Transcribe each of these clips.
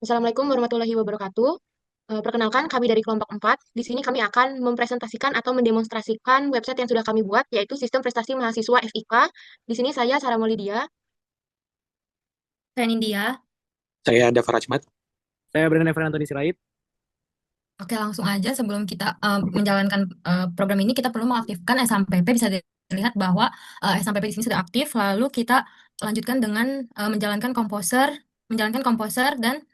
Assalamualaikum warahmatullahi wabarakatuh. Perkenalkan, kami dari kelompok 4. Di sini kami akan mempresentasikan atau mendemonstrasikan website yang sudah kami buat, yaitu Sistem Prestasi Mahasiswa FIK. Di sini saya, Sarah Maulidia. Saya India. Saya Dava Rachmat. Saya Brandon Efren Antoni Sirait. Oke, langsung aja sebelum kita menjalankan program ini, kita perlu mengaktifkan SMPP. Bisa dilihat bahwa SMPP di sini sudah aktif. Lalu kita lanjutkan dengan menjalankan Composer dan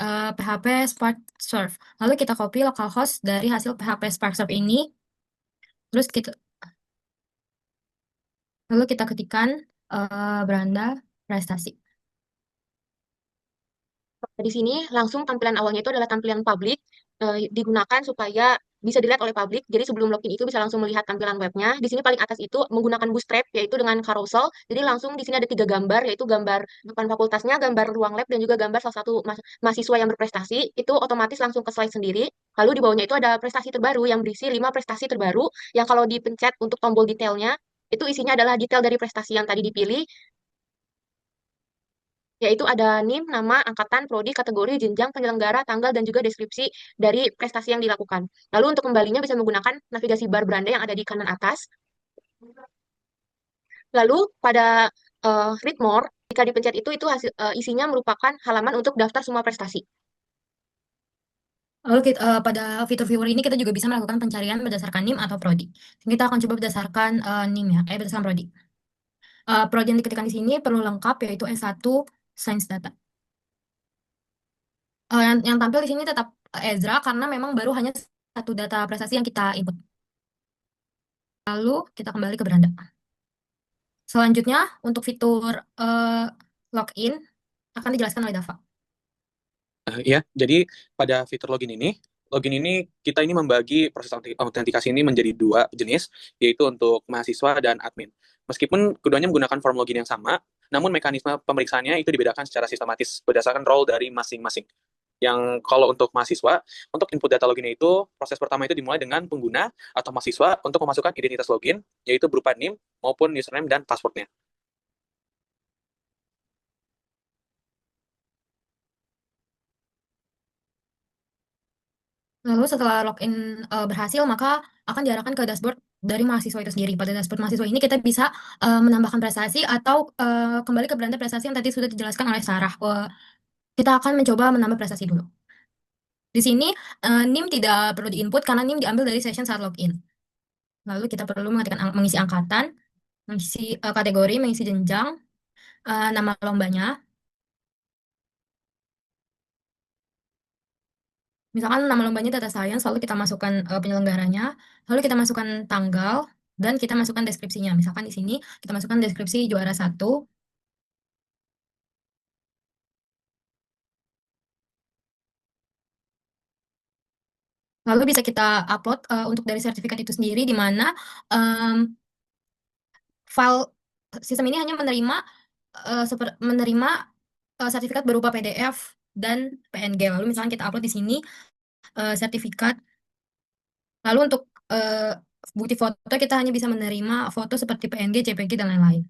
PHP Spark Surf. Lalu kita copy localhost dari hasil PHP Spark Surf ini. Terus kita lalu kita ketikkan beranda prestasi. Di sini langsung tampilan awalnya itu adalah tampilan publik, digunakan supaya bisa dilihat oleh publik. Jadi sebelum login itu bisa langsung melihat tampilan webnya. Di sini paling atas itu menggunakan Bootstrap, yaitu dengan carousel. Jadi langsung di sini ada 3 gambar, yaitu gambar depan fakultasnya, gambar ruang lab, dan juga gambar salah satu mahasiswa yang berprestasi. Itu otomatis langsung ke slide sendiri. Lalu di bawahnya itu ada prestasi terbaru yang berisi 5 prestasi terbaru, yang kalau dipencet untuk tombol detailnya, itu isinya adalah detail dari prestasi yang tadi dipilih, yaitu ada NIM, nama, angkatan, prodi, kategori, jenjang, penyelenggara, tanggal, dan juga deskripsi dari prestasi yang dilakukan. Lalu untuk kembalinya bisa menggunakan navigasi bar beranda yang ada di kanan atas. Lalu pada read more, jika dipencet itu isinya merupakan halaman untuk daftar semua prestasi. Lalu pada fitur viewer ini kita juga bisa melakukan pencarian berdasarkan NIM atau prodi. Kita akan coba berdasarkan NIM ya, berdasarkan prodi. Prodi yang diketikkan di sini perlu lengkap, yaitu S1 Sains Data. Yang tampil di sini tetap Ezra karena memang baru hanya satu data prestasi yang kita input. Lalu kita kembali ke beranda. Selanjutnya untuk fitur login akan dijelaskan oleh Dava. Ya, jadi pada fitur login ini kita ini membagi proses autentikasi ini menjadi 2 jenis, yaitu untuk mahasiswa dan admin. Meskipun keduanya menggunakan form login yang sama, namun mekanisme pemeriksaannya itu dibedakan secara sistematis berdasarkan role dari masing-masing. Yang kalau untuk mahasiswa, untuk input data login itu, proses pertama itu dimulai dengan pengguna atau mahasiswa untuk memasukkan identitas login, yaitu berupa NIM maupun username dan passwordnya. Lalu setelah login berhasil, maka akan diarahkan ke dashboard dari mahasiswa itu sendiri. Pada dashboard mahasiswa ini kita bisa menambahkan prestasi atau kembali ke beranda prestasi yang tadi sudah dijelaskan oleh Sarah. Kita akan mencoba menambah prestasi dulu. Di sini NIM tidak perlu diinput karena NIM diambil dari session saat login. Lalu kita perlu mengisi angkatan, mengisi kategori, mengisi jenjang, nama lombanya. Misalkan nama lombanya data science, lalu kita masukkan penyelenggaranya, lalu kita masukkan tanggal, dan kita masukkan deskripsinya. Misalkan di sini kita masukkan deskripsi juara 1. Lalu bisa kita upload untuk dari sertifikat itu sendiri, di mana file sistem ini hanya menerima sertifikat berupa PDF dan PNG. Lalu misalkan kita upload di sini sertifikat. Lalu untuk bukti foto kita hanya bisa menerima foto seperti PNG, JPG, dan lain-lain.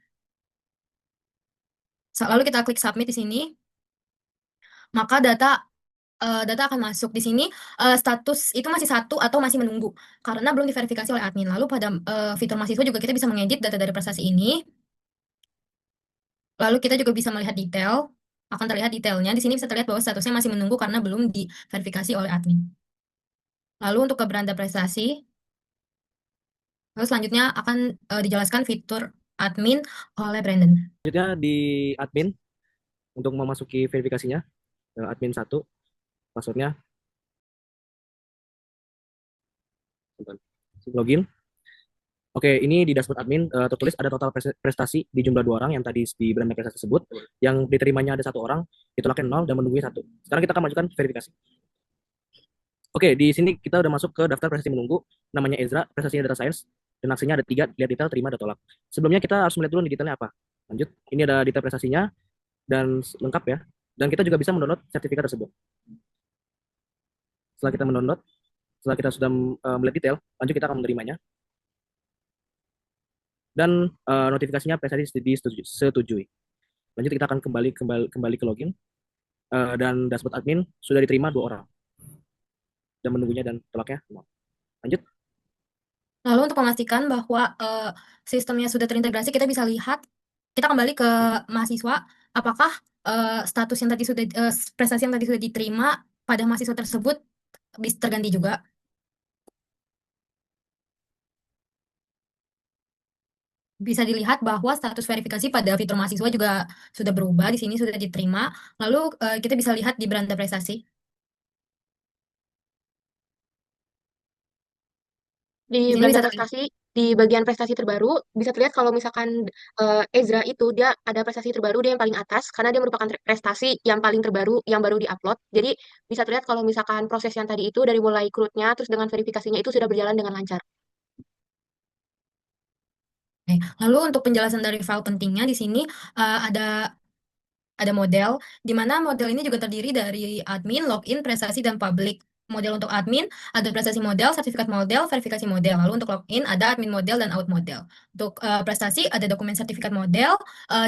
Lalu kita klik submit di sini, maka data akan masuk di sini. Status itu masih 1 atau masih menunggu karena belum diverifikasi oleh admin. Lalu pada fitur mahasiswa juga kita bisa mengedit data dari prestasi ini. Lalu kita juga bisa melihat detail, akan terlihat detailnya. Di sini bisa terlihat bahwa statusnya masih menunggu karena belum diverifikasi oleh admin. Lalu untuk ke beranda prestasi, lalu selanjutnya akan dijelaskan fitur admin oleh Brandon. Selanjutnya di admin untuk memasuki verifikasinya, admin 1, passwordnya, login. Oke, ini di dashboard admin tertulis ada total prestasi di jumlah 2 orang yang tadi di beranda prestasi tersebut. Yang diterimanya ada 1 orang, ditolaknya 0 dan menunggunya 1. Sekarang kita akan majukan verifikasi. Oke, di sini kita udah masuk ke daftar prestasi menunggu. Namanya Ezra, prestasinya data science, dan aksinya ada 3, lihat detail, terima, dan tolak. Sebelumnya kita harus melihat dulu nih detailnya apa. Lanjut, ini ada detail prestasinya, dan lengkap ya. Dan kita juga bisa mendownload sertifikat tersebut. Setelah kita mendownload, setelah kita sudah melihat detail, lanjut kita akan menerimanya. Dan notifikasinya prestasi disetujui. Lanjut kita akan kembali ke login. Dan dashboard admin sudah diterima 2 orang dan menunggunya dan tolaknya 0. Lanjut. Lalu untuk memastikan bahwa sistemnya sudah terintegrasi, kita bisa lihat, kita kembali ke mahasiswa, apakah status yang tadi sudah prestasi yang tadi sudah diterima pada mahasiswa tersebut bisa terganti juga. Bisa dilihat bahwa status verifikasi pada fitur mahasiswa juga sudah berubah, di sini sudah diterima. Lalu kita bisa lihat di beranda prestasi. Di Di sini beranda bisa terlihat. prestasi, di bagian prestasi terbaru, bisa terlihat kalau misalkan Ezra itu dia ada prestasi terbaru, dia yang paling atas, karena dia merupakan prestasi yang paling terbaru, yang baru diupload. Jadi bisa terlihat kalau misalkan proses yang tadi itu dari mulai CRUD-nya, terus dengan verifikasinya itu sudah berjalan dengan lancar. Oke. Lalu untuk penjelasan dari file pentingnya di sini ada model, di mana model ini juga terdiri dari admin, login, prestasi, dan publik. Model untuk admin ada prestasi model, sertifikat model, verifikasi model. Lalu untuk login ada admin model dan out model. Untuk prestasi ada dokumen sertifikat model,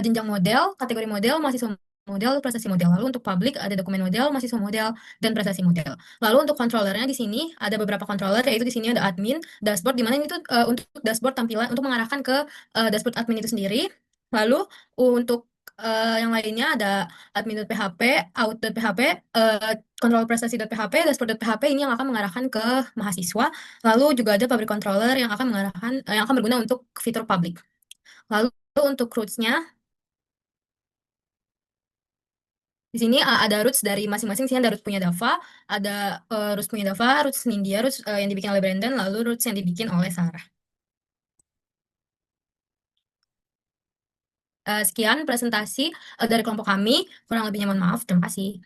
jenjang model, kategori model, mahasiswa model, prestasi model. Lalu untuk publik ada dokumen model, mahasiswa model, dan prestasi model. Lalu untuk controllernya di sini ada beberapa controller, yaitu di sini ada admin, dashboard, di mana ini tuh untuk dashboard tampilan untuk mengarahkan ke dashboard admin itu sendiri. Lalu untuk yang lainnya ada admin.php, out.php, control prestasi.php, dashboard.php ini yang akan mengarahkan ke mahasiswa. Lalu juga ada public controller yang akan mengarahkan yang akan berguna untuk fitur publik. Lalu untuk roots-nya di sini ada roots dari masing-masing. Sini ada roots punya Dava, ada roots punya Dava, roots Nindya, roots yang dibikin oleh Brandon, lalu roots yang dibikin oleh Sarah. Sekian presentasi dari kelompok kami. Kurang lebihnya mohon maaf. Terima kasih.